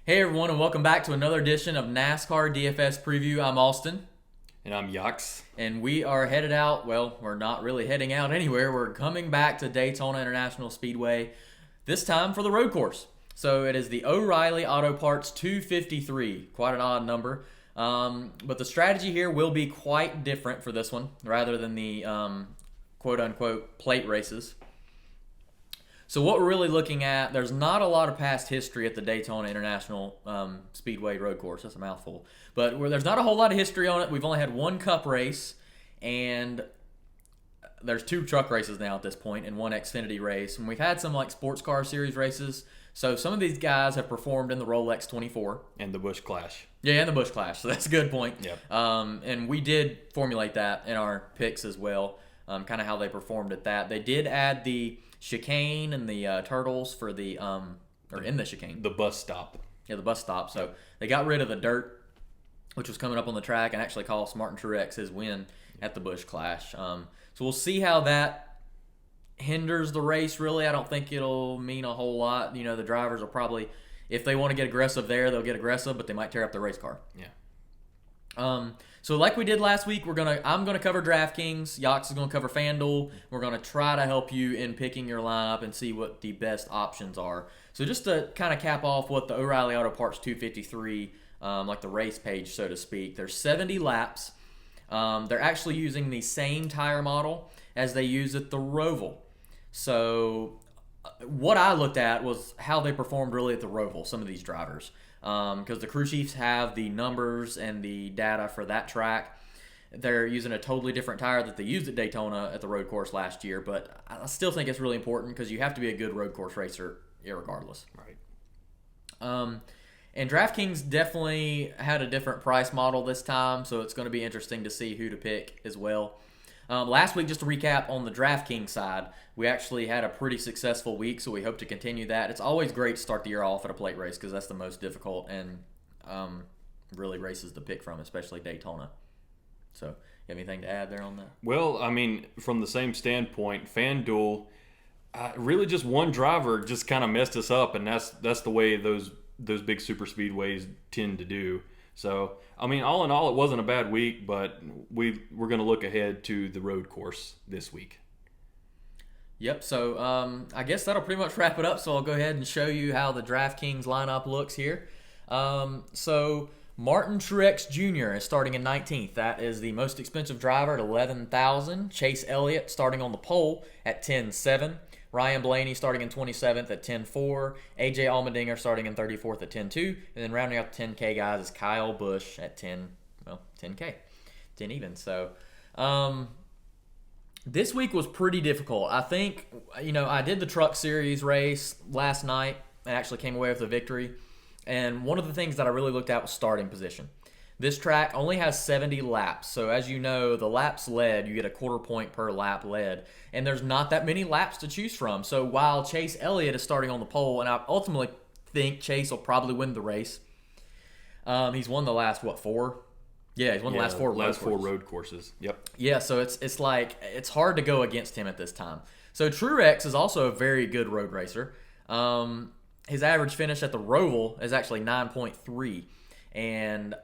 Hey everyone, and welcome back to another edition of NASCAR DFS Preview. I'm AustYn, And I'm Yacs. and we are headed out. Well, we're not really heading out anywhere. We're coming back to Daytona International Speedway, this time for the road course. So it is the O'Reilly Auto Parts 253. Quite an odd number. But the strategy here will be quite different for this one, rather than the quote-unquote plate races. So what we're really looking at, there's not a lot of past history at the Daytona International Speedway road course. That's a mouthful. But there's not a whole lot of history on it. We've only had one cup race, and there's two truck races now at this point, and one Xfinity race. And we've had some like sports car series races. So some of these guys have performed in the Rolex 24. And the Busch Clash. Yeah, and the Busch Clash. So that's a good point. Yep. And we did formulate that in our picks as well, kind of how they performed at that. They did add the chicane and the turtles for the or in the chicane, The bus stop. the bus stop. So they got rid of the dirt, which was coming up on the track, and actually cost Martin Truex his win at the Busch Clash. So we'll see how that hinders the race. Really, I don't think it'll mean a whole lot. You know, the drivers will probably, if they want to get aggressive there, they'll get aggressive, but they might tear up the race car. Yeah. So like we did last week, I'm gonna cover DraftKings. Yachts is gonna cover FanDuel. We're gonna try to help you in picking your lineup and see what the best options are. So just to kind of cap off what the O'Reilly Auto Parts 253, like the race page, so to speak. There's 70 laps. They're actually using the same tire model as they use at the Roval. So what I looked at was how they performed really at the Roval, some of these drivers. Because the crew chiefs have the numbers and the data for that track. They're using a totally different tire that they used at Daytona at the road course last year, but I still think it's really important because you have to be a good road course racer irregardless. Right. And DraftKings definitely had a different price model this time, so it's going to be interesting to see who to pick as well. Last week, just to recap on the DraftKings side, we actually had a pretty successful week, so we hope to continue that. It's always great to start the year off at a plate race because that's the most difficult and really races to pick from, especially Daytona. So, you have anything to add there on that? Well, I mean, from the same standpoint, FanDuel, really just one driver just kind of messed us up, and that's the way those big super speedways tend to do. So, I mean, all in all, it wasn't a bad week, but we're going to look ahead to the road course this week. Yep, so I guess that'll pretty much wrap it up, so I'll go ahead and show you how the DraftKings lineup looks here. So Martin Truex Jr. is starting in 19th. That is the most expensive driver at $11,000. Chase Elliott starting on the pole at $10,700. Ryan Blaney starting in 27th at $10,400. AJ Almandinger starting in 34th at $10,200. And then rounding out the 10K guys is Kyle Busch at 10K. 10 even. So this week was pretty difficult. I think, I did the Truck Series race last night and actually came away with a victory. And one of the things that I really looked at was starting position. This track only has 70 laps. So as you know, the laps led, you get a quarter point per lap led. And there's not that many laps to choose from. So while Chase Elliott is starting on the pole, and I ultimately think Chase will probably win the race. He's won the last, four? Yeah, he's won the last four road courses. Yep. Yeah, so it's like it's hard to go against him at this time. So Truex is also a very good road racer. His average finish at the Roval is actually 9.3, and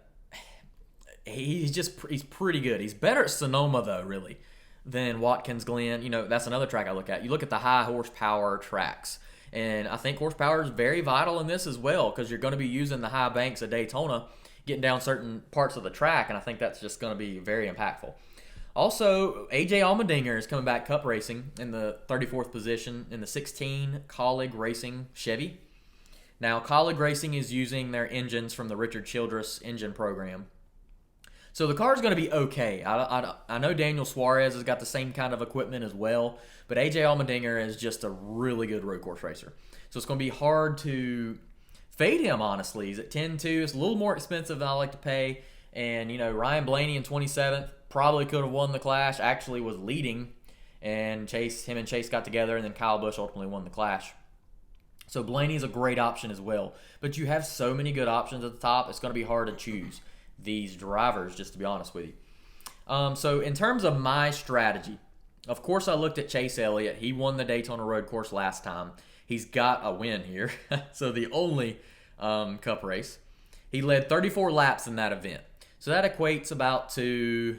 he's pretty good. He's better at Sonoma though, really, than Watkins Glen. That's another track I look at. You look at the high horsepower tracks, and I think horsepower is very vital in this as well because you're going to be using the high banks of Daytona, getting down certain parts of the track, and I think that's just going to be very impactful. Also, AJ Allmendinger is coming back cup racing in the 34th position in the 16 Colleague Racing Chevy. Now, Colleague Racing is using their engines from the Richard Childress engine program. So the car is going to be okay. I know Daniel Suarez has got the same kind of equipment as well, but AJ Allmendinger is just a really good road course racer. So it's going to be hard to fade him, honestly. He's at 10-2. It's a little more expensive than I like to pay. And, Ryan Blaney in 27th probably could have won the Clash, actually was leading. And him and Chase got together, and then Kyle Busch ultimately won the Clash. So Blaney's a great option as well. But you have so many good options at the top, it's going to be hard to choose these drivers, just to be honest with you. So in terms of my strategy, of course I looked at Chase Elliott. He won the Daytona road course last time. He's got a win here. So the only Cup race. He led 34 laps in that event. So that equates about to,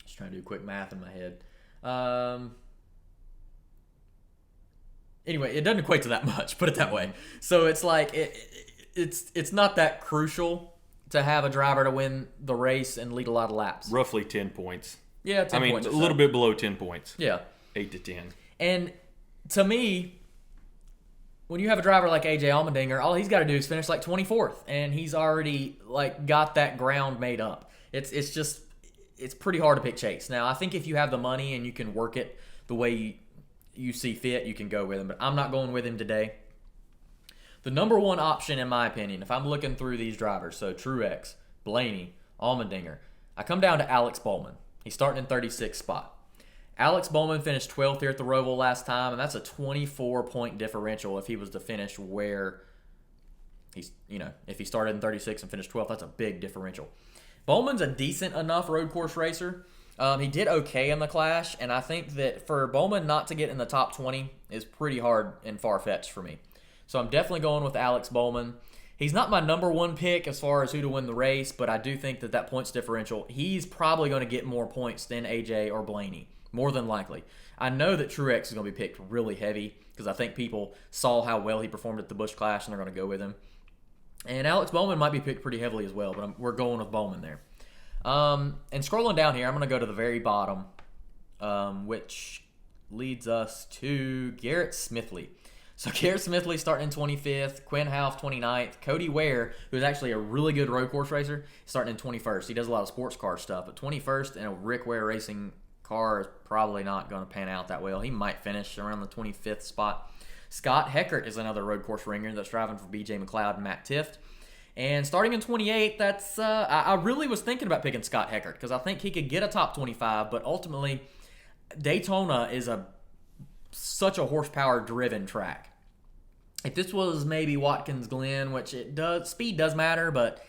just trying to do quick math in my head. Anyway, it doesn't equate to that much, put it that way. So it's like, it's not that crucial to have a driver to win the race and lead a lot of laps. Roughly 10 points. Yeah, 10 points. A little bit below 10 points. Yeah. 8 to 10. And to me, when you have a driver like AJ Almandinger, all he's got to do is finish like 24th, and he's already like got that ground made up. It's pretty hard to pick Chase. Now, I think if you have the money and you can work it the way you see fit, you can go with him. But I'm not going with him today. The number one option, in my opinion, if I'm looking through these drivers, so Truex, Blaney, Almandinger, I come down to Alex Bowman. He's starting in 36th spot. Alex Bowman finished 12th here at the Roval last time, and that's a 24-point differential if he was to finish where he's, if he started in 36 and finished 12th, that's a big differential. Bowman's a decent enough road course racer. He did okay in the Clash, and I think that for Bowman not to get in the top 20 is pretty hard and far-fetched for me. So I'm definitely going with Alex Bowman. He's not my number one pick as far as who to win the race, but I do think that points differential, he's probably going to get more points than AJ or Blaney. More than likely. I know that Truex is going to be picked really heavy because I think people saw how well he performed at the Busch Clash and they're going to go with him. And Alex Bowman might be picked pretty heavily as well, but we're going with Bowman there. And scrolling down here, I'm going to go to the very bottom, which leads us to Garrett Smithley. So Garrett Smithley starting in 25th, Quinn Houff 29th, Cody Ware, who's actually a really good road course racer, starting in 21st. He does a lot of sports car stuff, but 21st in a Rick Ware Racing car is probably not going to pan out that well. He might finish around the 25th spot. Scott Heckert is another road course ringer that's driving for BJ McLeod and Matt Tifft. And starting in 28th, that's I really was thinking about picking Scott Heckert because I think he could get a top 25, but ultimately Daytona is such a horsepower-driven track. If this was maybe Watkins Glen, which speed does matter, but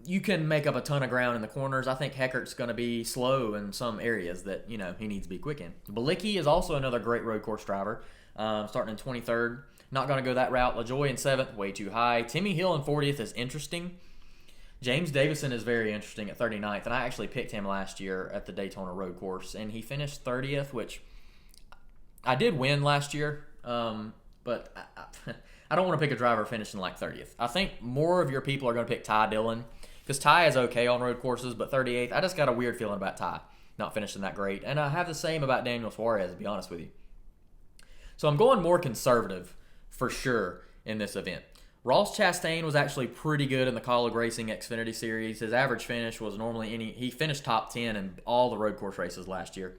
you can make up a ton of ground in the corners. I think Heckert's going to be slow in some areas that, he needs to be quick in. Bilicki is also another great road course driver, starting in 23rd. Not going to go that route. LaJoy in 7th, way too high. Timmy Hill in 40th is interesting. James Davidson is very interesting at 39th, and I actually picked him last year at the Daytona road course, and he finished 30th, which I did win last year, but I don't want to pick a driver finishing like 30th. I think more of your people are going to pick Ty Dillon, because Ty is okay on road courses, but 38th, I just got a weird feeling about Ty not finishing that great. And I have the same about Daniel Suarez, to be honest with you. So I'm going more conservative for sure in this event. Ross Chastain was actually pretty good in the College Racing Xfinity Series. His average finish was normally he finished top 10 in all the road course races last year,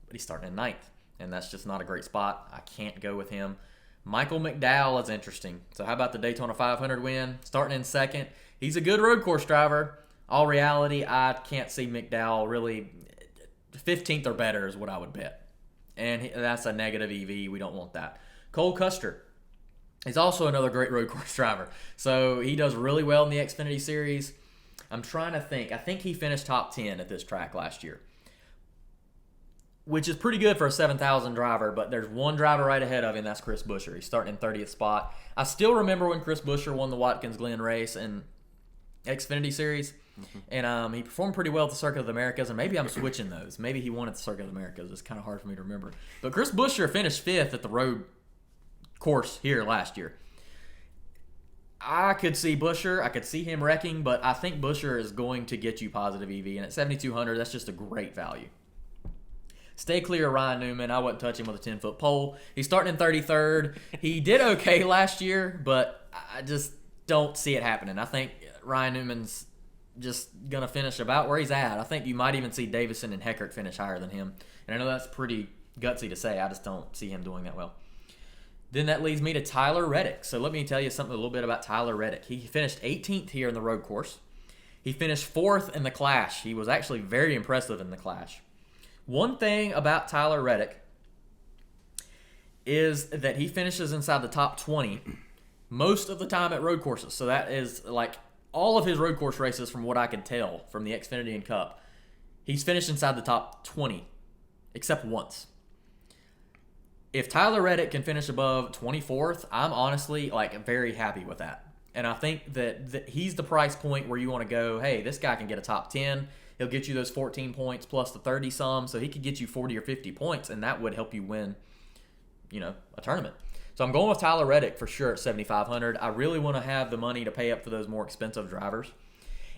but he's starting in 9th, and that's just not a great spot. I can't go with him. Michael McDowell is interesting. So how about the Daytona 500 win? Starting in 2nd. He's a good road course driver. All reality, I can't see McDowell really. 15th or better is what I would bet. And that's a negative EV. We don't want that. Cole Custer is also another great road course driver. So he does really well in the Xfinity Series. I'm trying to think. I think he finished top 10 at this track last year, which is pretty good for a 7,000 driver, but there's one driver right ahead of him, that's Chris Buescher. He's starting in 30th spot. I still remember when Chris Buescher won the Watkins Glen race in Xfinity Series, and he performed pretty well at the Circuit of the Americas, and maybe I'm switching those. Maybe he won at the Circuit of the Americas. It's kind of hard for me to remember. But Chris Buescher finished 5th at the road course here last year. I could see Buescher. I could see him wrecking, but I think Buescher is going to get you positive EV, and at 7,200, that's just a great value. Stay clear of Ryan Newman. I wouldn't touch him with a 10-foot pole. He's starting in 33rd. He did okay last year, but I just don't see it happening. I think Ryan Newman's just going to finish about where he's at. I think you might even see Davidson and Heckert finish higher than him. And I know that's pretty gutsy to say. I just don't see him doing that well. Then that leads me to Tyler Reddick. So let me tell you something a little bit about Tyler Reddick. He finished 18th here in the road course. He finished 4th in the Clash. He was actually very impressive in the Clash. One thing about Tyler Reddick is that he finishes inside the top 20 most of the time at road courses. So that is like all of his road course races, from what I can tell from the Xfinity and Cup, he's finished inside the top 20, except once. if Tyler Reddick can finish above 24th, I'm honestly like very happy with that. And I think that he's the price point where you want to go, hey, this guy can get a top 10. He'll get you those 14 points plus the 30-some, so he could get you 40 or 50 points, and that would help you win, a tournament. So I'm going with Tyler Reddick for sure at 7,500. I really want to have the money to pay up for those more expensive drivers.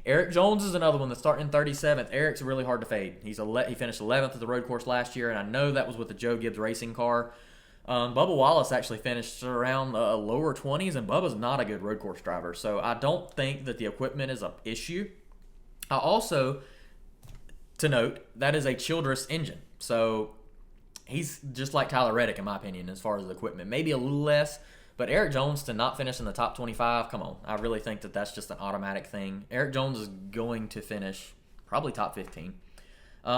Eric Jones is another one that's starting in 37th. Eric's really hard to fade. He finished 11th at the road course last year, and I know that was with the Joe Gibbs racing car. Bubba Wallace actually finished around lower 20s, and Bubba's not a good road course driver. So I don't think that the equipment is an issue. I also, to note, that is a Childress engine. So he's just like Tyler Reddick, in my opinion, as far as the equipment. Maybe a little less, but Eric Jones to not finish in the top 25, come on. I really think that that's just an automatic thing. Eric Jones is going to finish probably top 15.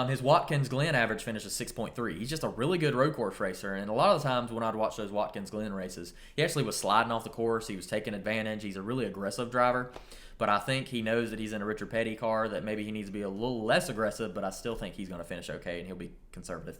His Watkins Glen average finish is 6.3. He's just a really good road course racer, and a lot of the times when I'd watch those Watkins Glen races, he actually was sliding off the course. He was taking advantage. He's a really aggressive driver, but I think he knows that he's in a Richard Petty car, that maybe he needs to be a little less aggressive, but I still think he's going to finish okay, and he'll be conservative.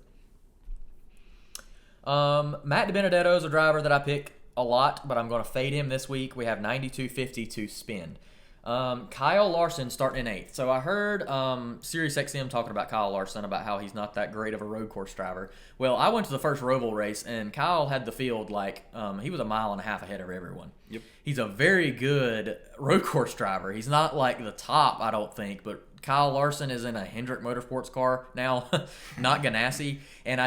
Matt Benedetto is a driver that I pick a lot, but I'm going to fade him this week. We have 92.50 to spend. Kyle Larson starting in 8th. So I heard SiriusXM talking about Kyle Larson, about how he's not that great of a road course driver. Well, I went to the first Roval race, and Kyle had the field like he was a mile and a half ahead of everyone. Yep. He's a very good road course driver. He's not like the top, I don't think, but Kyle Larson is in a Hendrick Motorsports car now, not Ganassi. And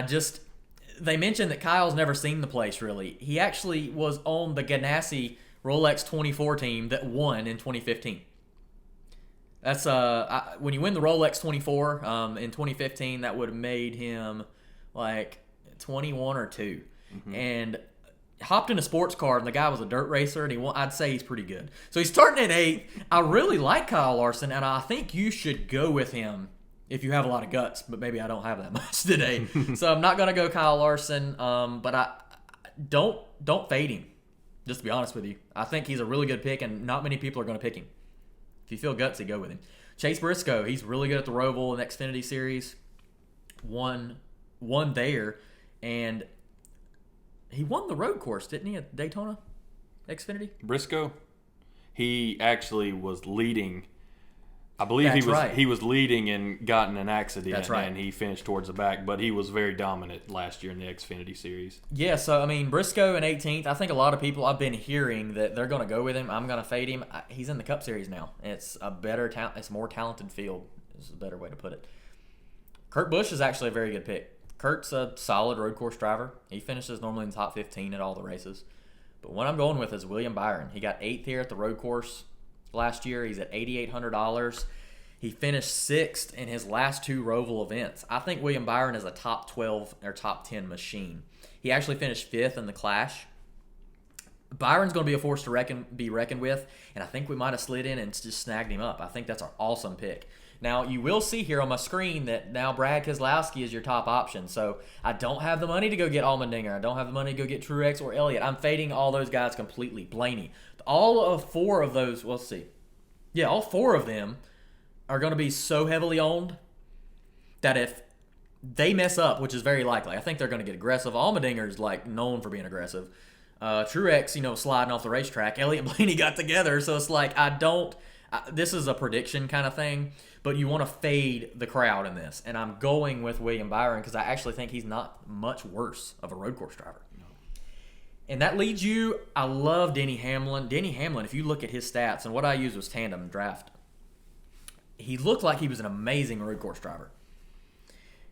they mentioned that Kyle's never seen the place, really. He actually was on the Ganassi Rolex 24 team that won in 2015. That's when you win the Rolex 24 in 2015, that would have made him like 21 or 2. Mm-hmm. And hopped in a sports car, and the guy was a dirt racer, and I'd say he's pretty good. So he's starting at 8th. I really like Kyle Larson, and I think you should go with him if you have a lot of guts, but maybe I don't have that much today. So I'm not going to go Kyle Larson, but I don't fade him. Just to be honest with you, I think he's a really good pick, and not many people are going to pick him. If you feel gutsy, go with him. Chase Briscoe, he's really good at the Roval and Xfinity Series. Won there, and he won the road course, didn't he, at Daytona Xfinity? Briscoe, he actually was leading. I believe he was leading and got in an accident. That's right. And he finished towards the back, but he was very dominant last year in the Xfinity Series. Yeah, so, I mean, Briscoe in 18th, I think a lot of people, I've been hearing that they're going to go with him. I'm going to fade him. He's in the Cup Series now. It's a more talented field is a better way to put it. Kurt Busch is actually a very good pick. Kurt's a solid road course driver. He finishes normally in the top 15 at all the races. But what I'm going with is William Byron. He got 8th here at the road course last year. He's at $8,800. He finished 6th in his last 2 Roval events. I think William Byron is a top 12 or top 10 machine. He actually finished 5th in the Clash. Byron's going to be a force to be reckoned with, and I think we might have slid in and just snagged him up. I think that's our awesome pick. Now, you will see here on my screen that now Brad Keselowski is your top option. So I don't have the money to go get Almandinger. I don't have the money to go get Truex or Elliott. I'm fading all those guys completely. Blaney. All of 4 of those, let's see. Yeah, all 4 of them are going to be so heavily owned that if they mess up, which is very likely, I think they're going to get aggressive. Almandinger is like known for being aggressive. Truex, sliding off the racetrack. Elliott and Blaney got together, so it's like this is a prediction kind of thing, but you want to fade the crowd in this. And I'm going with William Byron because I actually think he's not much worse of a road course driver. And that leads you, I love Denny Hamlin. Denny Hamlin, if you look at his stats, and what I used was Tandem Draft, he looked like he was an amazing road course driver.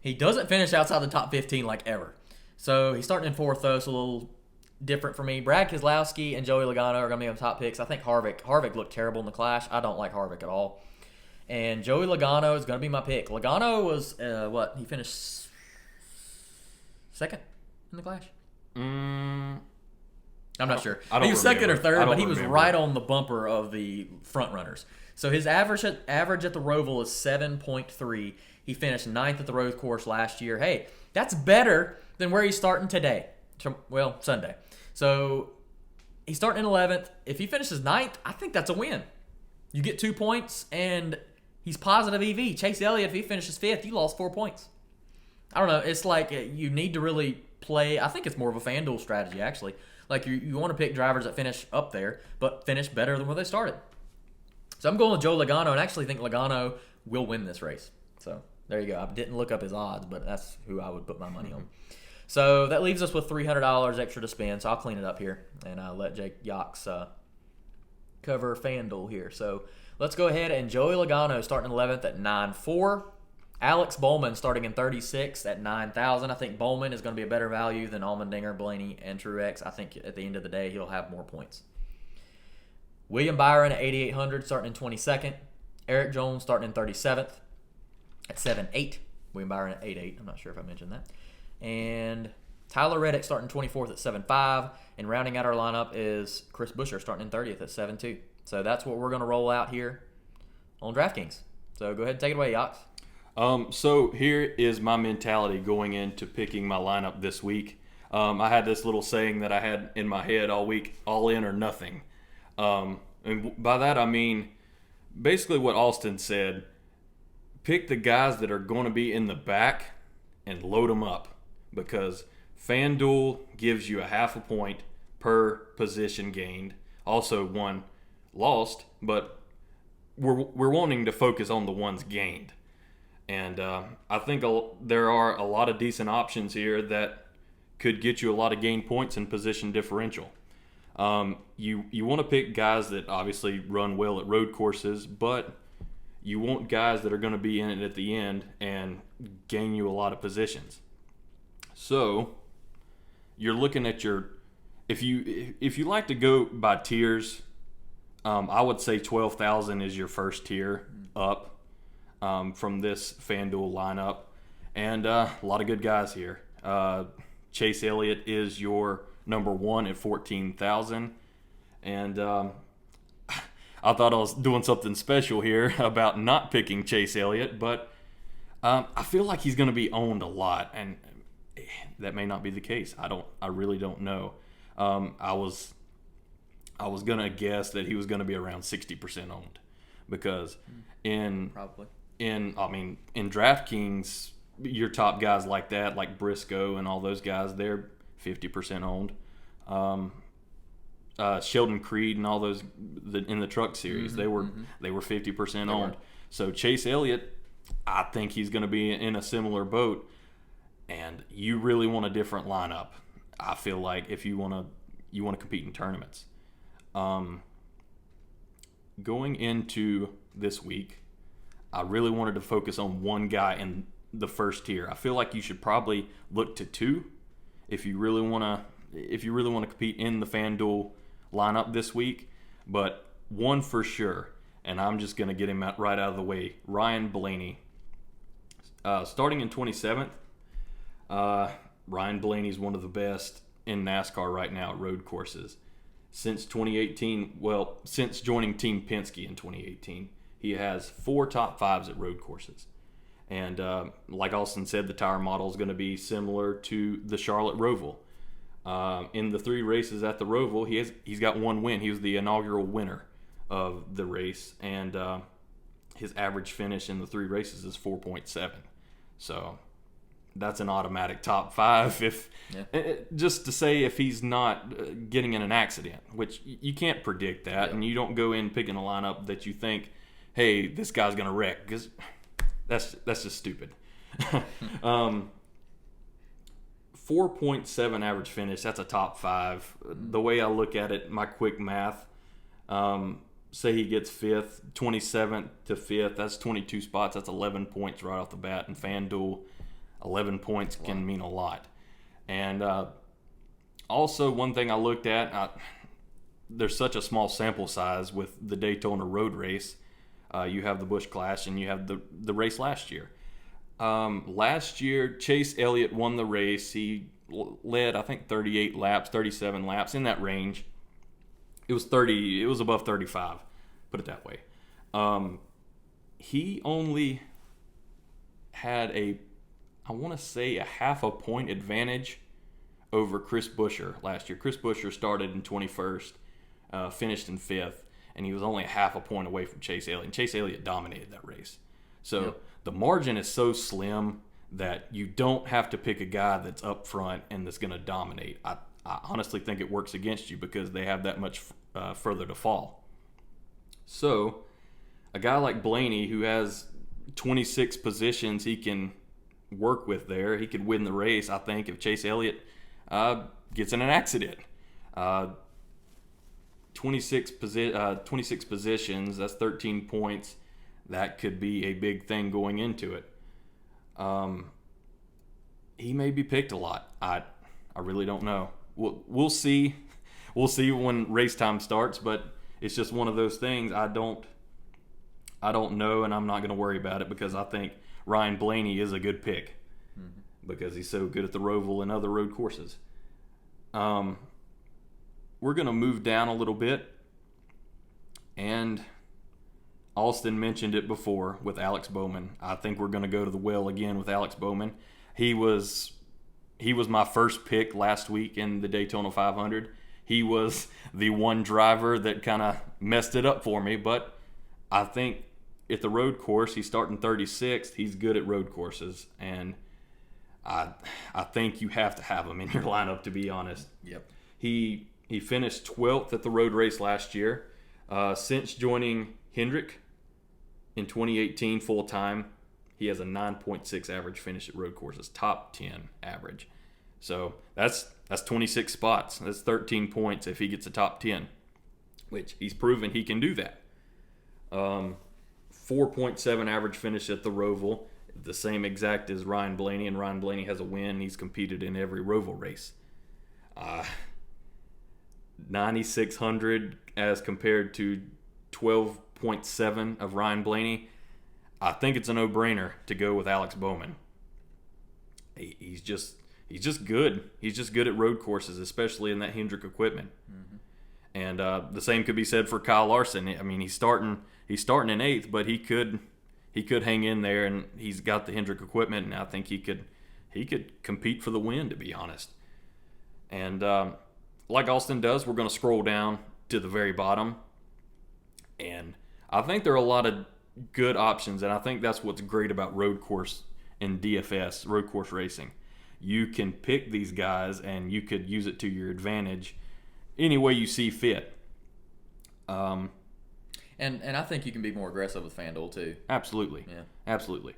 He doesn't finish outside the top 15 like ever. So he's starting in 4th, though, so a little different for me. Brad Keselowski and Joey Logano are going to be on top picks. I think Harvick looked terrible in the Clash. I don't like Harvick at all. And Joey Logano is going to be my pick. Logano was, he finished 2nd in the Clash? I'm not sure. He was 2nd or 3rd, but he was right on the bumper of the front runners. So his average at the Roval is 7.3. He finished 9th at the road course last year. Hey, that's better than where he's starting today. Well, Sunday. So he's starting in 11th. If he finishes 9th, I think that's a win. You get 2 points, and he's positive EV. Chase Elliott, if he finishes 5th, you lost 4 points. I don't know. It's like you need to really play. I think it's more of a FanDuel strategy, actually. Like, you want to pick drivers that finish up there, but finish better than where they started. So I'm going with Joe Logano, and I actually think Logano will win this race. So there you go. I didn't look up his odds, but that's who I would put my money on. So that leaves us with $300 extra to spend. So I'll clean it up here and let Jake Yachts cover FanDuel here. So let's go ahead and Joey Logano starting in 11th at 9.4. Alex Bolman starting in 36th at 9,000. I think Bowman is going to be a better value than Almandinger, Blaney, and Truex. I think at the end of the day, he'll have more points. William Byron at 8,800 starting in 22nd. Eric Jones starting in 37th at 7.8. William Byron at 8.8. I'm not sure if I mentioned that. And Tyler Reddick starting 24th at 7.5. And rounding out our lineup is Chris Buescher starting in 30th at 7.2. So that's what we're going to roll out here on DraftKings. So go ahead and take it away, Yachts. So here is my mentality going into picking my lineup this week. I had this little saying that I had in my head all week, all in or nothing. And by that I mean basically what AustYn said, pick the guys that are going to be in the back and load them up, because FanDuel gives you a half a point per position gained, also one lost, but we're wanting to focus on the ones gained. And I think there are a lot of decent options here that could get you a lot of gain points in position differential. You want to pick guys that obviously run well at road courses, but you want guys that are going to be in it at the end and gain you a lot of positions. So you're looking at if you like to go by tiers, I would say 12,000 is your first tier up. From this FanDuel lineup, and a lot of good guys here. Chase Elliott is your number one at 14,000, and I thought I was doing something special here about not picking Chase Elliott, but I feel like he's going to be owned a lot, and that may not be the case. I really don't know. I was going to guess that he was going to be around 60% owned, because in DraftKings, your top guys like that, like Briscoe and all those guys, they're 50% owned. Sheldon Creed and all those in the truck series, they were 50% owned. So Chase Elliott, I think he's going to be in a similar boat, and you really want a different lineup. I feel like if you want to compete in tournaments. Going into this week, I really wanted to focus on one guy in the first tier. I feel like you should probably look to two if you really want to compete in the FanDuel lineup this week. But one for sure, and I'm just going to get him right out of the way. Ryan Blaney, starting in 27th. Ryan Blaney is one of the best in NASCAR right now at road courses. Since 2018, since joining Team Penske in 2018. He has 4 top 5s at road courses. And like AustYn said, the tire model is going to be similar to the Charlotte Roval. In the 3 races at the Roval, he's got 1 win. He was the inaugural winner of the race. And his average finish in the 3 races is 4.7. So that's an automatic top 5. Just to say if he's not getting in an accident, which you can't predict that. And you don't go in picking a lineup that you think, hey, this guy's going to wreck, because that's just stupid. 4.7 average finish, that's a top 5. The way I look at it, my quick math, say he gets 5th, 27th to 5th, that's 22 spots, that's 11 points right off the bat. In FanDuel, 11 points can mean a lot. And also one thing I looked at, there's such a small sample size with the Daytona road race. You have the Busch Clash, and you have the race last year. Last year, Chase Elliott won the race. He led, I think, 38 laps, 37 laps, in that range. It was above 35, put it that way. He only had I want to say a half a point advantage over Chris Buescher last year. Chris Buescher started in 21st, finished in 5th. And he was only a half a point away from Chase Elliott. And Chase Elliott dominated that race. So the margin is so slim that you don't have to pick a guy that's up front and that's going to dominate. I honestly think it works against you because they have that much further to fall. So a guy like Blaney, who has 26 positions he can work with there, he could win the race, I think, if Chase Elliott gets in an accident. 26 positions, that's 13 points. That could be a big thing going into it. He may be picked a lot. I really don't know. We'll see. We'll see when race time starts, but it's just one of those things. I don't know, and I'm not going to worry about it because I think Ryan Blaney is a good pick because he's so good at the Roval and other road courses. We're going to move down a little bit, and AustYn mentioned it before with Alex Bowman. I think we're going to go to the well again with Alex Bowman. He was my first pick last week in the Daytona 500. He was the one driver that kind of messed it up for me, but I think at the road course, he's starting 36th. He's good at road courses, and I think you have to have him in your lineup, to be honest. Yep. He finished 12th at the road race last year. Since joining Hendrick in 2018 full-time, he has a 9.6 average finish at road courses, top 10 average. So that's 26 spots. That's 13 points if he gets a top 10, which he's proven he can do that. 4.7 average finish at the Roval, the same exact as Ryan Blaney, and Ryan Blaney has a win. He's competed in every Roval race. 9,600 as compared to 12.7 of Ryan Blaney. I think it's a no-brainer to go with Alex Bowman. He's just good. He's just good at road courses, especially in that Hendrick equipment. Mm-hmm. And the same could be said for Kyle Larson. I mean, he's starting in 8th, but he could hang in there, and he's got the Hendrick equipment, and I think he could compete for the win, to be honest. And like AustYn does, we're going to scroll down to the very bottom, and I think there are a lot of good options, and I think that's what's great about road course and DFS, road course racing. You can pick these guys, and you could use it to your advantage any way you see fit. And I think you can be more aggressive with FanDuel too. Absolutely. Yeah. Absolutely.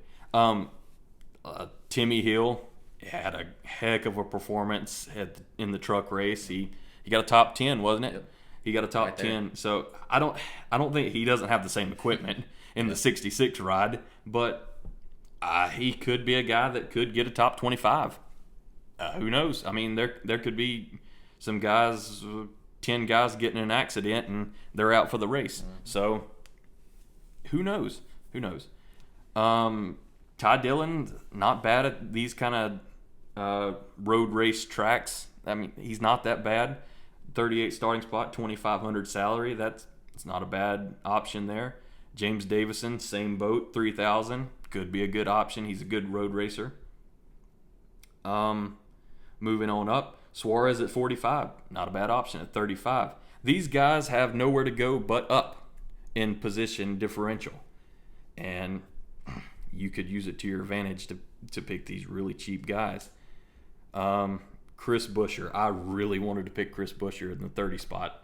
Timmy Hill had a heck of a performance in the truck race. He got a top 10, wasn't it? Yep. He got a top Right 10. So I don't think he doesn't have the same equipment in the 66 ride, but he could be a guy that could get a top 25. Who knows? I mean, there could be some guys, 10 guys getting in an accident and they're out for the race. Mm-hmm. So who knows? Ty Dillon, not bad at these kind of road race tracks. I mean, he's not that bad. 38 starting spot, 2,500 salary. It's not a bad option there. James Davidson, same boat, 3,000. Could be a good option. He's a good road racer. Moving on up, Suarez at 45. Not a bad option at 35. These guys have nowhere to go but up in position differential. And you could use it to your advantage to pick these really cheap guys. Chris Buescher. I really wanted to pick Chris Buescher in the 30 spot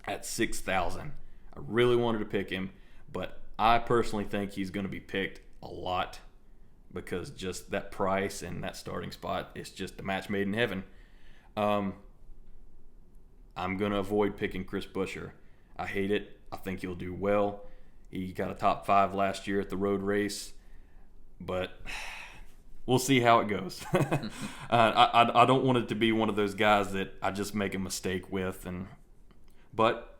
at 6,000. I really wanted to pick him, but I personally think he's going to be picked a lot because just that price and that starting spot is just a match made in heaven. I'm going to avoid picking Chris Buescher. I hate it. I think he'll do well. He got a top 5 last year at the road race, but we'll see how it goes. I don't want it to be one of those guys that I just make a mistake with, but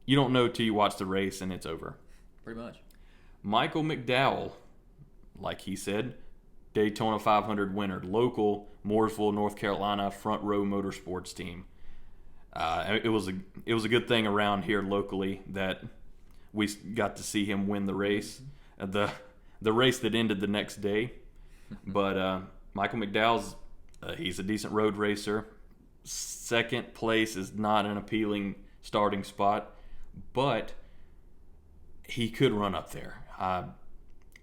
you don't know till you watch the race and it's over. Pretty much. Michael McDowell, like he said, Daytona 500 winner, local Mooresville, North Carolina front row motorsports team. It was a good thing around here locally that we got to see him win the race, the race that ended the next day. But Michael McDowell's he's a decent road racer. Second place is not an appealing starting spot, but he could run up there.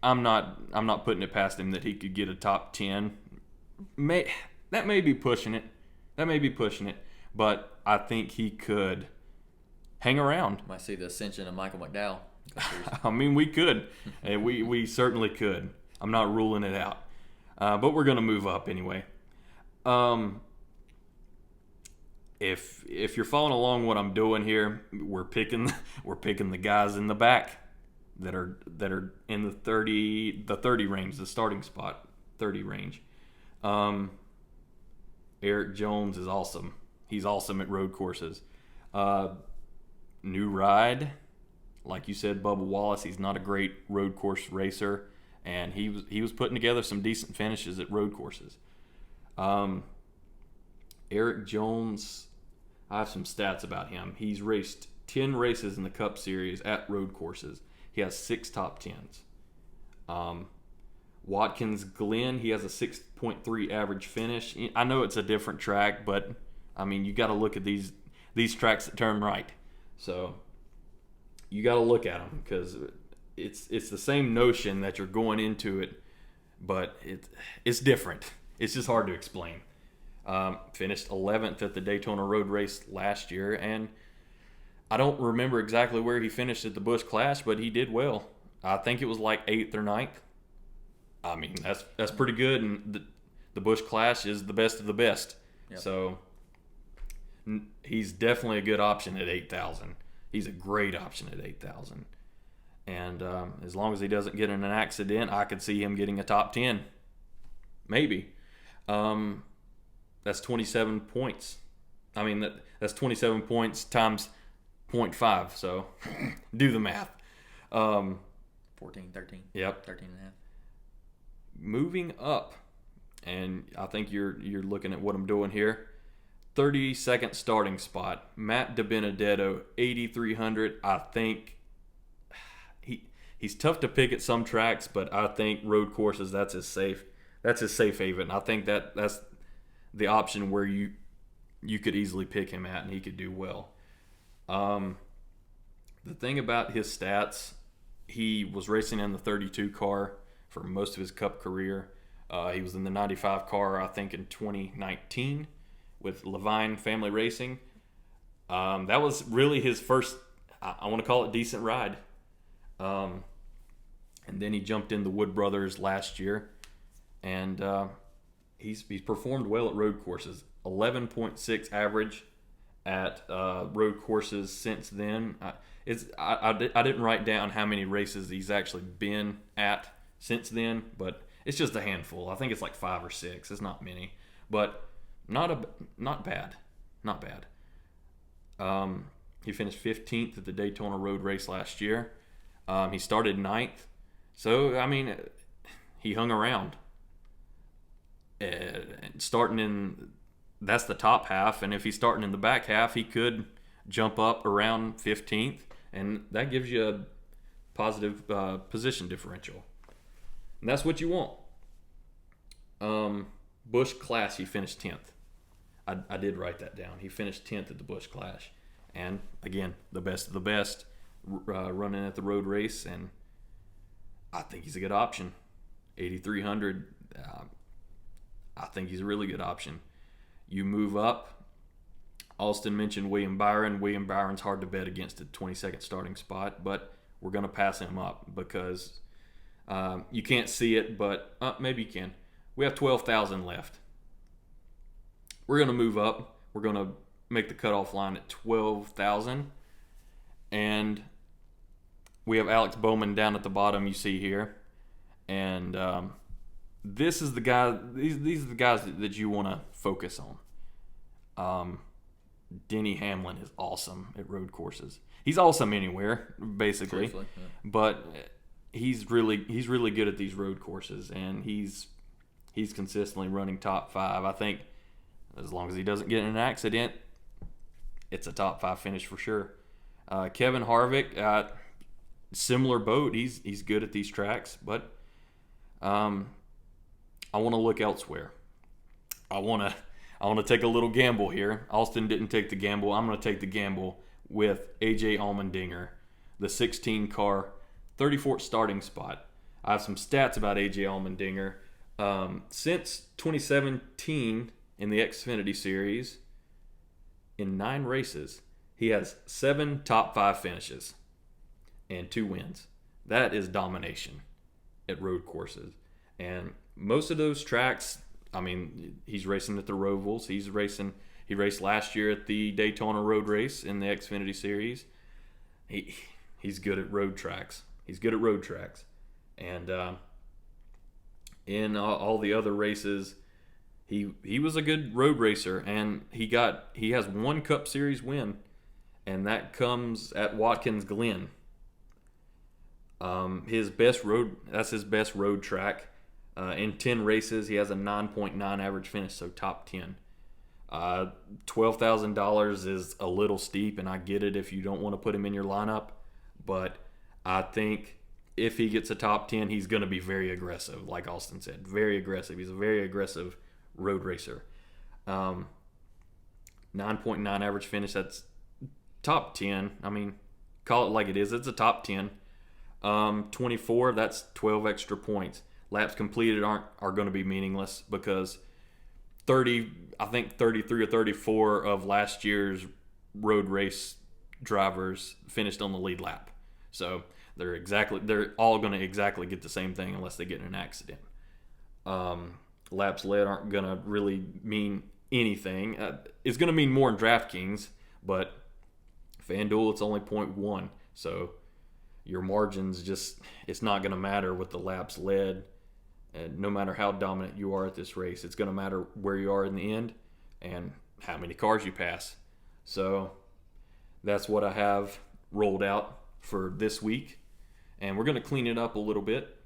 I'm not putting it past him that he could get a top 10. That may be pushing it. But I think he could hang around. Might see the ascension of Michael McDowell. I mean, we could. we certainly could. I'm not ruling it out. But we're going to move up anyway. If you're following along what I'm doing here, we're picking the guys in the back that are in the 30 range, the starting spot 30 range. Erik Jones is awesome. He's awesome at road courses. New ride, like you said, Bubba Wallace. He's not a great road course racer, and he was putting together some decent finishes at road courses. Erik Jones, I have some stats about him. He's raced 10 races in the Cup Series at road courses. He has 6 top 10s. Watkins Glen, he has a 6.3 average finish. I know it's a different track, but I mean, you got to look at these tracks that turn right. So you got to look at them because it's the same notion that you're going into it, but it's different. It's just hard to explain. Finished 11th at the Daytona Road Race last year, and I don't remember exactly where he finished at the Busch Clash, but he did well. I think it was like 8th or 9th. I mean, that's pretty good, and the Busch Clash is the best of the best. Yep. So he's definitely a good option at 8,000. He's a great option at 8,000. And as long as he doesn't get in an accident, I could see him getting a top 10. Maybe. That's 27 points. I mean, that's 27 points times 0.5. So do the math. 14, 13. Yep. 13 and a half. Moving up, and I think you're looking at what I'm doing here. 32nd starting spot, Matt Benedetto, 8,300. I think he's tough to pick at some tracks, but I think road courses, that's his safe haven. I think that's the option where you could easily pick him at and he could do well. The thing about his stats, he was racing in the 32 car for most of his Cup career. He was in the 95 car, I think, in 2019 with Levine Family Racing. That was really his first, I want to call it, decent ride. And then he jumped in the Wood Brothers last year, and he's performed well at road courses. 11.6 average at road courses since then. I didn't write down how many races he's actually been at since then, but it's just a handful. I think it's like 5 or 6. It's not many, but not bad. He finished 15th at the Daytona Road Race last year. He started 9th, so I mean, he hung around. Starting in, that's the top half, and if he's starting in the back half, he could jump up around 15th, and that gives you a positive position differential. And that's what you want. Busch Clash, he finished 10th. I did write that down. He finished 10th at the Busch Clash. And, again, the best of the best running at the road race. And I think he's a good option. 8,300, I think he's a really good option. You move up. Austin mentioned William Byron. William Byron's hard to bet against a 22nd starting spot, but we're going to pass him up because you can't see it, but maybe you can. We have 12,000 left. We're going to move up. We're going to make the cutoff line at 12,000. And we have Alex Bowman down at the bottom, you see here. And this is the guy. These are the guys that you want to focus on. Denny Hamlin is awesome at road courses. He's awesome anywhere, basically. Truthfully, yeah. But he's really good at these road courses, and he's consistently running top 5. I think as long as he doesn't get in an accident, it's a top 5 finish for sure. Kevin Harvick, similar boat. He's good at these tracks, but I want to look elsewhere. I want to take a little gamble here. Austin didn't take the gamble. I'm going to take the gamble with AJ Almandinger, the 16 car, 34th starting spot. I have some stats about AJ Allmendinger. Since 2017 in the Xfinity Series, in 9 races, he has 7 top 5 finishes and 2 wins. That is domination at road courses. And most of those tracks, I mean, he's racing at the Rovals. He raced last year at the Daytona Road Race in the Xfinity Series. He's good at road tracks. And in all the other races, he was a good road racer, and he has 1 Cup Series win, and that comes at Watkins Glen. That's his best road track. In 10 races, he has a 9.9 average finish, so top 10. $12,000 is a little steep, and I get it if you don't want to put him in your lineup, but I think if he gets a top 10, he's going to be very aggressive, like AustYn said. Very aggressive. He's a very aggressive road racer. 9.9 average finish, that's top 10. I mean, call it like it is. It's a top 10. 24, that's 12 extra points. Laps completed are going to be meaningless because 33 or 34 of last year's road race drivers finished on the lead lap. So they're all going to exactly get the same thing unless they get in an accident. Laps led aren't going to really mean anything. It's going to mean more in DraftKings, but FanDuel, it's only 0.1. So your margins it's not going to matter with the laps led. And no matter how dominant you are at this race, it's going to matter where you are in the end and how many cars you pass. So that's what I have rolled out for this week. And we're going to clean it up a little bit.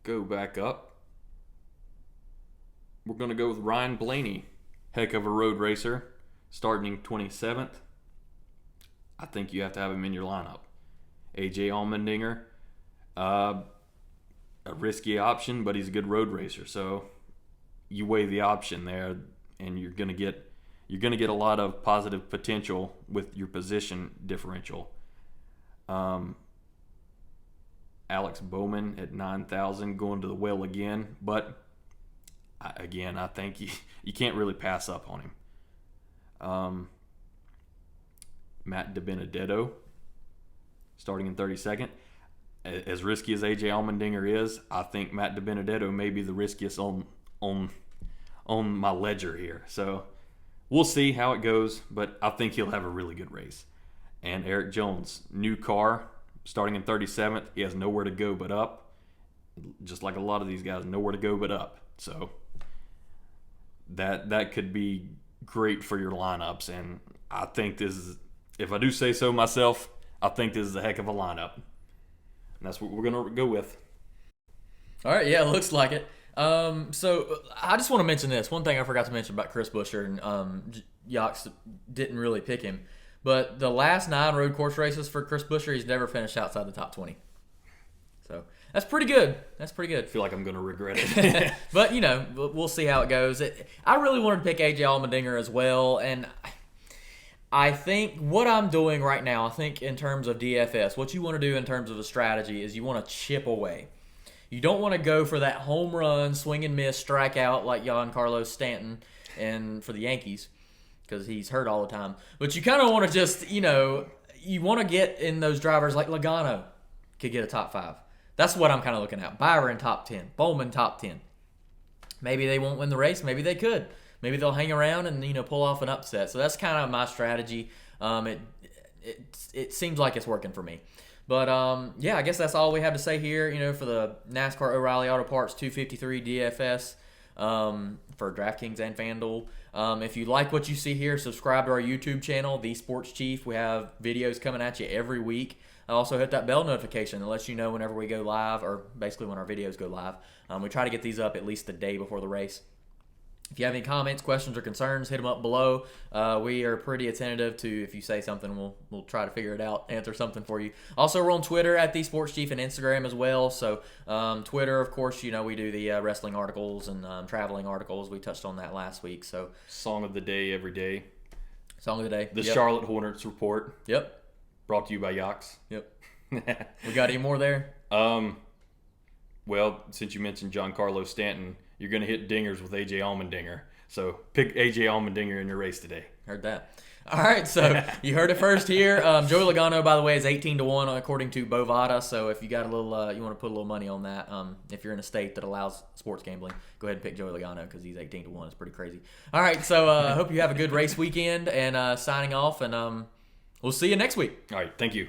Go back up. We're going to go with Ryan Blaney. Heck of a road racer. Starting 27th. I think you have to have him in your lineup. AJ Allmendinger. A risky option, but he's a good road racer. So you weigh the option there, and you're going to get a lot of positive potential with your position differential. Alex Bowman at 9,000 going to the well again, but again, I think you can't really pass up on him. Matt Benedetto starting in 32nd. As risky as AJ Allmendinger is, I think Matt Benedetto may be the riskiest on my ledger here. So we'll see how it goes, but I think he'll have a really good race. And Eric Jones, new car, starting in 37th. He has nowhere to go but up. Just like a lot of these guys, nowhere to go but up. So that could be great for your lineups. And I think this is, if I do say so myself, I think this is a heck of a lineup. And that's what we're going to go with. All right, yeah, it looks like it. So I just want to mention this. One thing I forgot to mention about Chris Buescher, and Yachts didn't really pick him. But the last 9 road course races for Chris Buescher, he's never finished outside the top 20. So that's pretty good. I feel like I'm going to regret it. But, we'll see how it goes. I really wanted to pick AJ Allmendinger as well, and I think what I'm doing right now, I think in terms of DFS, what you want to do in terms of a strategy is you want to chip away. You don't want to go for that home run, swing and miss, strikeout like Giancarlo Stanton and for the Yankees because he's hurt all the time. But you kind of want to just, you want to get in those drivers like Logano could get a top 5. That's what I'm kind of looking at. Byron top 10, Bolman top 10. Maybe they won't win the race. Maybe they could. Maybe they'll hang around and pull off an upset. So that's kind of my strategy. It seems like it's working for me. But I guess that's all we have to say here. For the NASCAR O'Reilly Auto Parts 253 DFS for DraftKings and FanDuel. If you like what you see here, subscribe to our YouTube channel, The Sports Chief. We have videos coming at you every week. Also hit that bell notification that lets you know whenever we go live, or basically when our videos go live. We try to get these up at least the day before the race. If you have any comments, questions, or concerns, hit them up below. We are pretty attentive to if you say something, we'll try to figure it out, answer something for you. Also, we're on Twitter at The Sports Chief and Instagram as well. So Twitter, of course, we do the wrestling articles and traveling articles. We touched on that last week. So Song of the day every day. Song of the day. The Charlotte Hornets Report. Yep. Brought to you by Yachts. Yep. We got any more there? Well, since you mentioned Giancarlo Stanton, you're going to hit dingers with AJ Almandinger. So pick AJ Almandinger in your race today. Heard that. All right, so you heard it first here. Joey Logano, by the way, is 18-1 according to Bovada. So if you got a little, you want to put a little money on that, if you're in a state that allows sports gambling, go ahead and pick Joey Logano because he's 18-1. It's pretty crazy. All right, so I hope you have a good race weekend. And signing off, and we'll see you next week. All right, thank you.